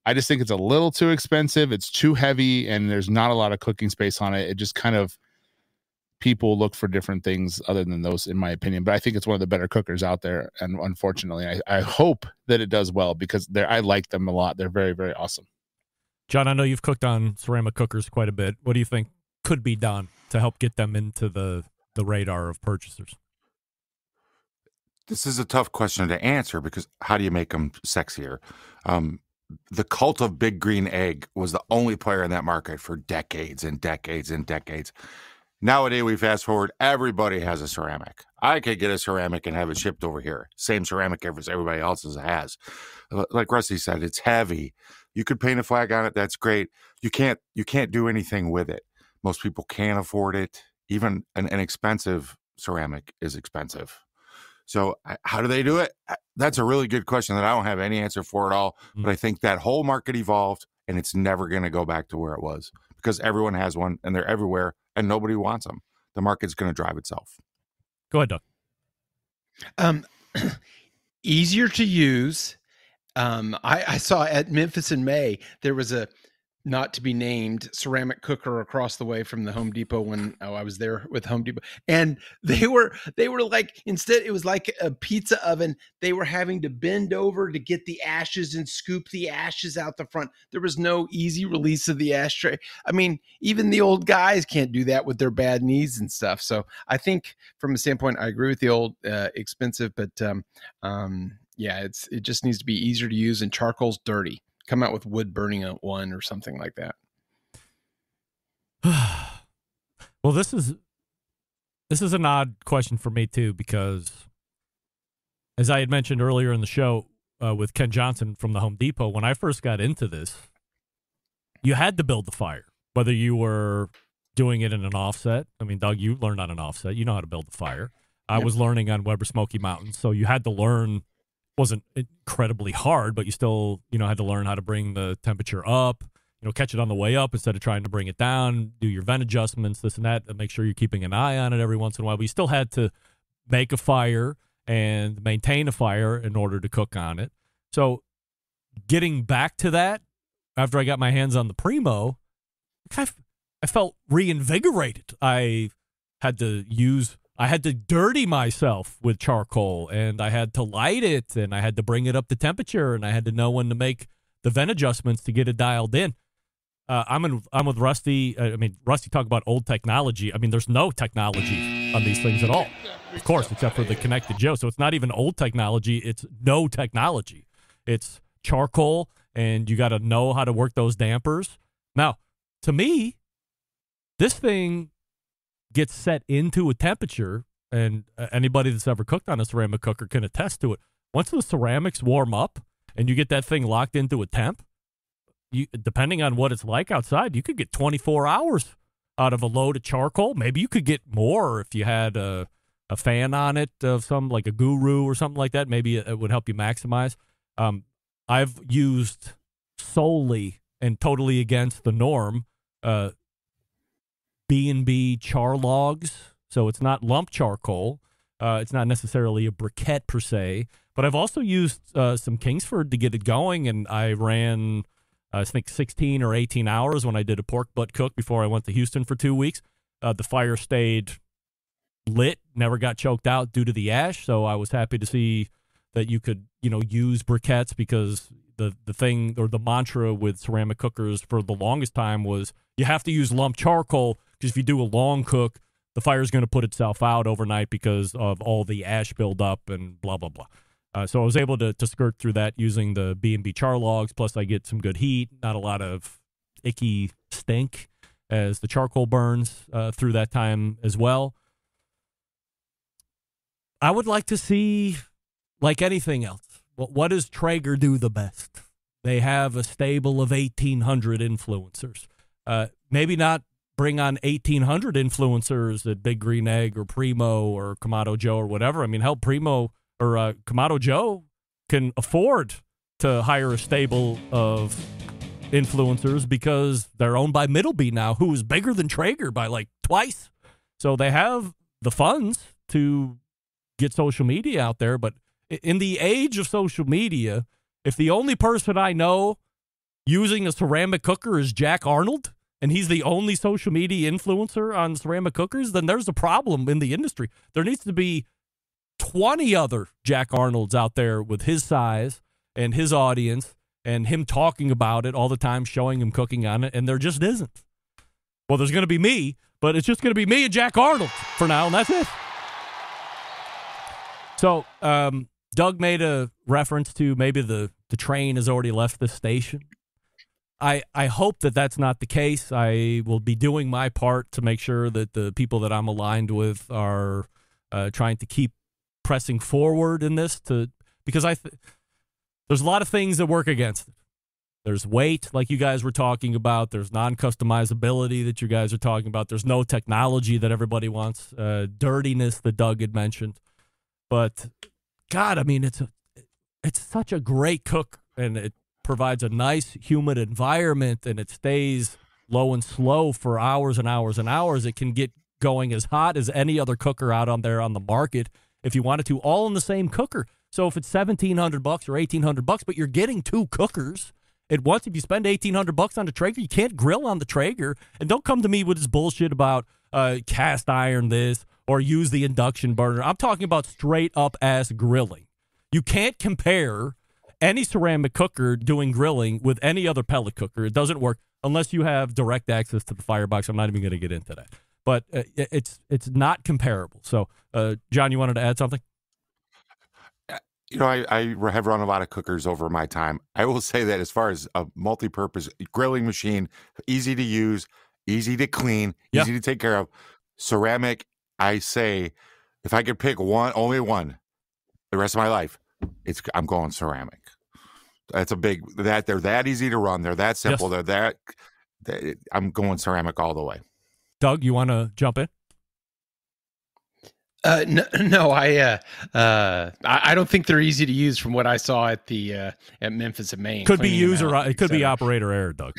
[SPEAKER 10] I just think it's a little too expensive. It's too heavy, and there's not a lot of cooking space on it. It just kind of, people look for different things other than those, in my opinion. But I think it's one of the better cookers out there, and unfortunately, I hope that it does well, because I like them a lot. They're very, very awesome.
[SPEAKER 8] John, I know you've cooked on ceramic cookers quite a bit. What do you think could be done to help get them into the radar of purchasers?
[SPEAKER 11] This is a tough question to answer, because how do you make them sexier? The cult of Big Green Egg was the only player in that market for decades and decades and decades. Nowadays, we fast forward, everybody has a ceramic. I could get a ceramic and have it shipped over here. Same ceramic as everybody else's has. Like Rusty said, it's heavy. You could paint a flag on it. That's great. You can't do anything with it. Most people can't afford it. Even an expensive ceramic is expensive. So how do they do it? That's a really good question that I don't have any answer for at all. But I think that whole market evolved, and it's never going to go back to where it was, because everyone has one and they're everywhere and nobody wants them. The market's going to drive itself.
[SPEAKER 8] Go ahead, Doug.
[SPEAKER 12] Easier to use. I saw at Memphis in May, there was a not to be named ceramic cooker across the way from the Home Depot when I was there with Home Depot. And they were like, instead it was like a pizza oven. They were having to bend over to get the ashes and scoop the ashes out the front. There was no easy release of the ashtray. I mean, even the old guys can't do that with their bad knees and stuff. So I think from a standpoint, I agree with the old expensive, but yeah, it just needs to be easier to use, and charcoal's dirty. Come out with wood burning one or something like that.
[SPEAKER 8] Well, this is an odd question for me too, because as I had mentioned earlier in the show with Ken Johnson from the Home Depot, when I first got into this, you had to build the fire, whether you were doing it in an offset. I mean, Doug, you learned on an offset. You know how to build the fire. I was learning on Weber Smoky Mountains, so you had to learn. Wasn't incredibly hard, but you still, had to learn how to bring the temperature up, catch it on the way up instead of trying to bring it down, do your vent adjustments, this and that, and make sure you're keeping an eye on it every once in a while. But you still had to make a fire and maintain a fire in order to cook on it. So getting back to that, after I got my hands on the Primo, I felt reinvigorated. I had to dirty myself with charcoal, and I had to light it, and I had to bring it up to temperature, and I had to know when to make the vent adjustments to get it dialed in. I'm with Rusty. Rusty talked about old technology. I mean, there's no technology on these things at all, of course, except for the Connected Joe. So it's not even old technology. It's no technology. It's charcoal, and you got to know how to work those dampers. Now, to me, this thing gets set into a temperature, and anybody that's ever cooked on a ceramic cooker can attest to it. Once the ceramics warm up and you get that thing locked into a temp, depending on what it's like outside, you could get 24 hours out of a load of charcoal. Maybe you could get more if you had a fan on it of some, like a Guru or something like that. Maybe it would help you maximize. I've used solely and totally against the norm B&B char logs, so it's not lump charcoal. It's not necessarily a briquette per se, but I've also used some Kingsford to get it going, and I ran, I think, 16 or 18 hours when I did a pork butt cook before I went to Houston for 2 weeks. The fire stayed lit, never got choked out due to the ash, so I was happy to see that you could, use briquettes, because the thing, or the mantra with ceramic cookers for the longest time was you have to use lump charcoal, because if you do a long cook, the fire's going to put itself out overnight because of all the ash buildup and blah, blah, blah. So I was able to skirt through that using the B&B char logs, plus I get some good heat, not a lot of icky stink as the charcoal burns through that time as well. I would like to see, like anything else, what does Traeger do the best? They have a stable of 1,800 influencers. Maybe not bring on 1,800 influencers at Big Green Egg or Primo or Kamado Joe or whatever. I mean, hell, Primo or Kamado Joe can afford to hire a stable of influencers because they're owned by Middleby now, who is bigger than Traeger by like twice. So they have the funds to get social media out there. But in the age of social media, if the only person I know using a ceramic cooker is Jack Arnold, and he's the only social media influencer on ceramic cookers, then there's a problem in the industry. There needs to be 20 other Jack Arnolds out there with his size and his audience and him talking about it all the time, showing him cooking on it, and there just isn't. Well, there's going to be me, but it's just going to be me and Jack Arnold for now, and that's it. So, Doug made a reference to maybe the train has already left the station. I hope that that's not the case. I will be doing my part to make sure that the people that I'm aligned with are trying to keep pressing forward in this, because there's a lot of things that work against it. There's weight, like you guys were talking about. There's non-customizability that you guys are talking about. There's no technology that everybody wants. Dirtiness that Doug had mentioned. But God, I mean, it's such a great cook, and it provides a nice, humid environment, and it stays low and slow for hours and hours and hours. It can get going as hot as any other cooker out on there on the market if you wanted to, all in the same cooker. So if it's $1,700 or $1,800, but you're getting two cookers at once, if you spend $1,800 on the Traeger, you can't grill on the Traeger. And don't come to me with this bullshit about cast iron this or use the induction burner. I'm talking about straight up ass grilling. You can't compare any ceramic cooker doing grilling with any other pellet cooker. It doesn't work unless you have direct access to the firebox. I'm not even going to get into that. But it's not comparable. So, John, you wanted to add something?
[SPEAKER 11] You know, I have run a lot of cookers over my time. I will say that as far as a multi-purpose grilling machine, easy to use, easy to clean, easy to take care of. Ceramic, I say, if I could pick only one, the rest of my life, I'm going ceramic. That's a big, they're that easy to run. They're that simple. Yes. I'm going ceramic all the way.
[SPEAKER 8] Doug, you want to jump in?
[SPEAKER 12] No, I don't think they're easy to use from what I saw at at Memphis and Maine.
[SPEAKER 8] Could be user, it could be operator error, Doug.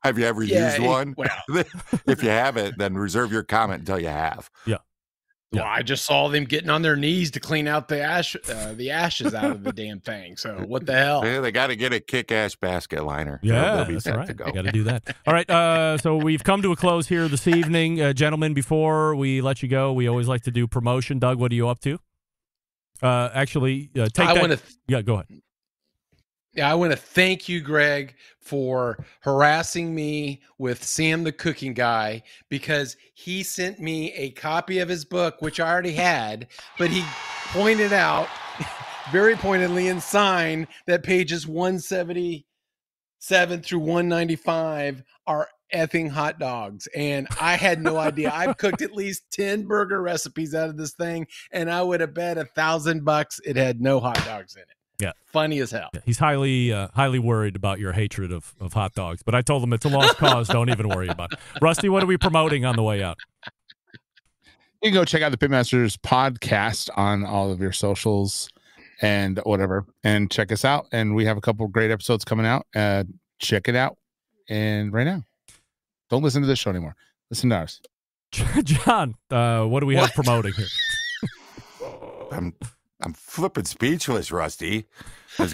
[SPEAKER 11] Have you ever used one? Well, if you haven't, then reserve your comment until you have.
[SPEAKER 8] Yeah.
[SPEAKER 12] Well, I just saw them getting on their knees to clean out the ashes out of the damn thing. So what the hell?
[SPEAKER 11] Yeah, they got to get a kick-ass basket liner.
[SPEAKER 8] Yeah, that's right. You got to do that. All right, so we've come to a close here this evening. Gentlemen, before we let you go, we always like to do promotion. Doug, what are you up to? Actually, take that. Yeah, go ahead.
[SPEAKER 12] Yeah, I want to thank you, Greg, for harassing me with Sam the Cooking Guy, because he sent me a copy of his book, which I already had, but he pointed out very pointedly and signed that pages 177 through 195 are effing hot dogs. And I had no idea. I've cooked at least 10 burger recipes out of this thing, and I would have bet $1,000 it had no hot dogs in it.
[SPEAKER 8] Yeah,
[SPEAKER 12] funny as hell.
[SPEAKER 8] Yeah, he's highly worried about your hatred of hot dogs, but I told him it's a lost cause. Don't even worry about it. Rusty, what are we promoting on the way out?
[SPEAKER 10] You can go check out the Pitmasters podcast on all of your socials and whatever, and check us out. And we have a couple of great episodes coming out. Check it out. And right now, don't listen to this show anymore. Listen to ours.
[SPEAKER 8] John, what do we have promoting here?
[SPEAKER 11] I'm flipping speechless, Rusty. I was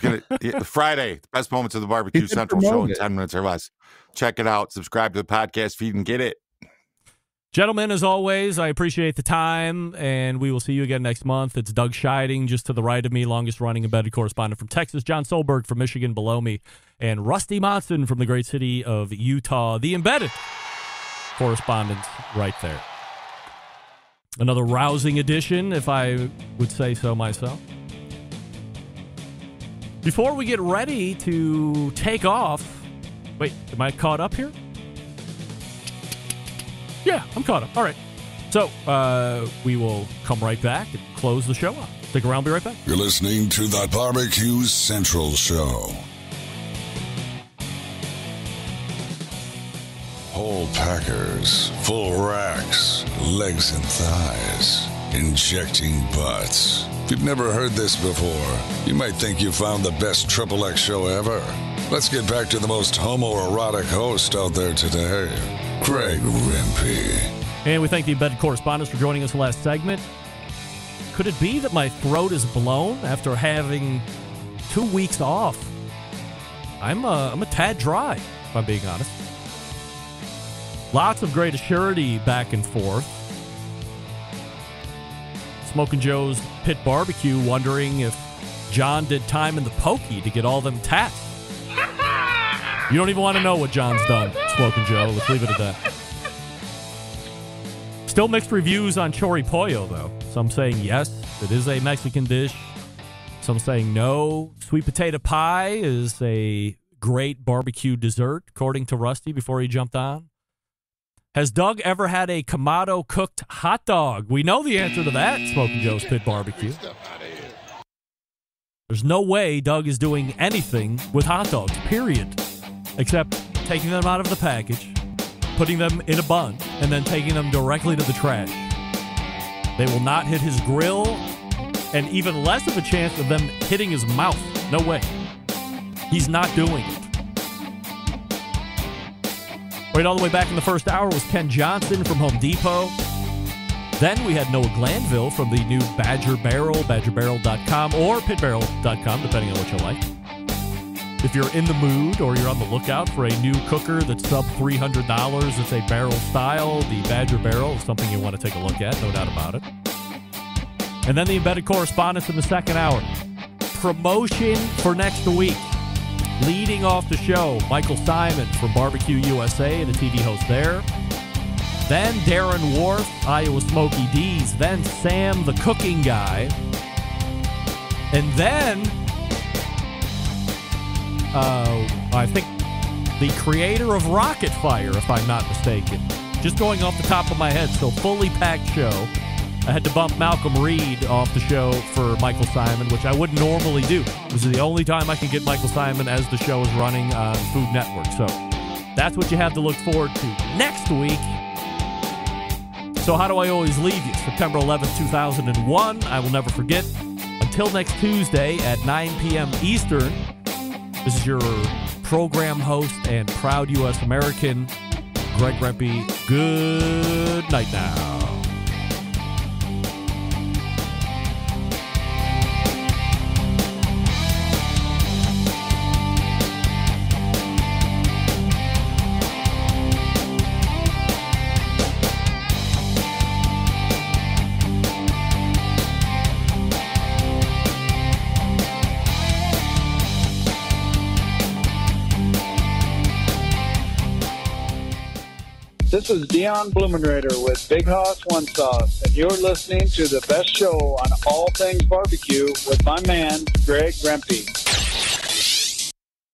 [SPEAKER 11] Friday, best moments of the Barbecue Central show in 10 minutes or less. Check it out. Subscribe to the podcast feed and get it.
[SPEAKER 8] Gentlemen, as always, I appreciate the time, and we will see you again next month. It's Doug Scheiding just to the right of me, longest-running embedded correspondent from Texas, John Solberg from Michigan below me, and Rusty Monson from the great city of Utah, the embedded correspondent right there. Another rousing edition, if I would say so myself. Before we get ready to take off, wait, am I caught up here? Yeah, I'm caught up. All right. So we will come right back and close the show up. Stick around, be right back.
[SPEAKER 4] You're listening to the Barbecue Central Show. Whole packers, full racks, legs and thighs, injecting butts. If you've never heard this before, you might think you found the best XXX show ever. Let's get back to the most homoerotic host out there today, Greg Rempe.
[SPEAKER 8] And we thank the embedded correspondents for joining us last segment. Could it be that my throat is blown after having 2 weeks off? I'm a tad dry, if I'm being honest. Lots of great Assurity back and forth. Smoking Joe's Pit Barbecue wondering if John did time in the pokey to get all them tats. You don't even want to know what John's done, Smoking Joe. Let's leave it at that. Still mixed reviews on Chori Pollo, though. Some saying yes, it is a Mexican dish. Some saying no. Sweet potato pie is a great barbecue dessert, according to Rusty before he jumped on. Has Doug ever had a Kamado cooked hot dog? We know the answer to that, Smoking Joe's Pit Barbecue. There's no way Doug is doing anything with hot dogs, period, except taking them out of the package, putting them in a bun, and then taking them directly to the trash. They will not hit his grill, and even less of a chance of them hitting his mouth. No way. He's not doing it. Right all the way back in the first hour was Ken Johnson from Home Depot. Then we had Noah Glanville from the new Badger Barrel, badgerbarrel.com or pitbarrel.com, depending on what you like. If you're in the mood or you're on the lookout for a new cooker that's sub $300, it's a barrel style. The Badger Barrel is something you want to take a look at, no doubt about it. And then the Embedded Correspondents in the second hour. Promotion for next week. Leading off the show, Michael Simon from Barbecue USA, the TV host there. Then Darren Wharf, Iowa Smoky D's. Then Sam, the cooking guy. And then, I think the creator of Rocket Fire, if I'm not mistaken. Just going off the top of my head, so fully packed show. I had to bump Malcolm Reed off the show for Michael Simon, which I wouldn't normally do. This is the only time I can get Michael Simon as the show is running on Food Network. So that's what you have to look forward to next week. So how do I always leave you? September 11th, 2001. I will never forget. Until next Tuesday at 9 p.m. Eastern, this is your program host and proud U.S. American, Greg Rempe. Good night now.
[SPEAKER 13] This is Dion Blumenrader with Big Hoss One Sauce, and you're listening to the best show on all things barbecue with my man, Greg Rempe.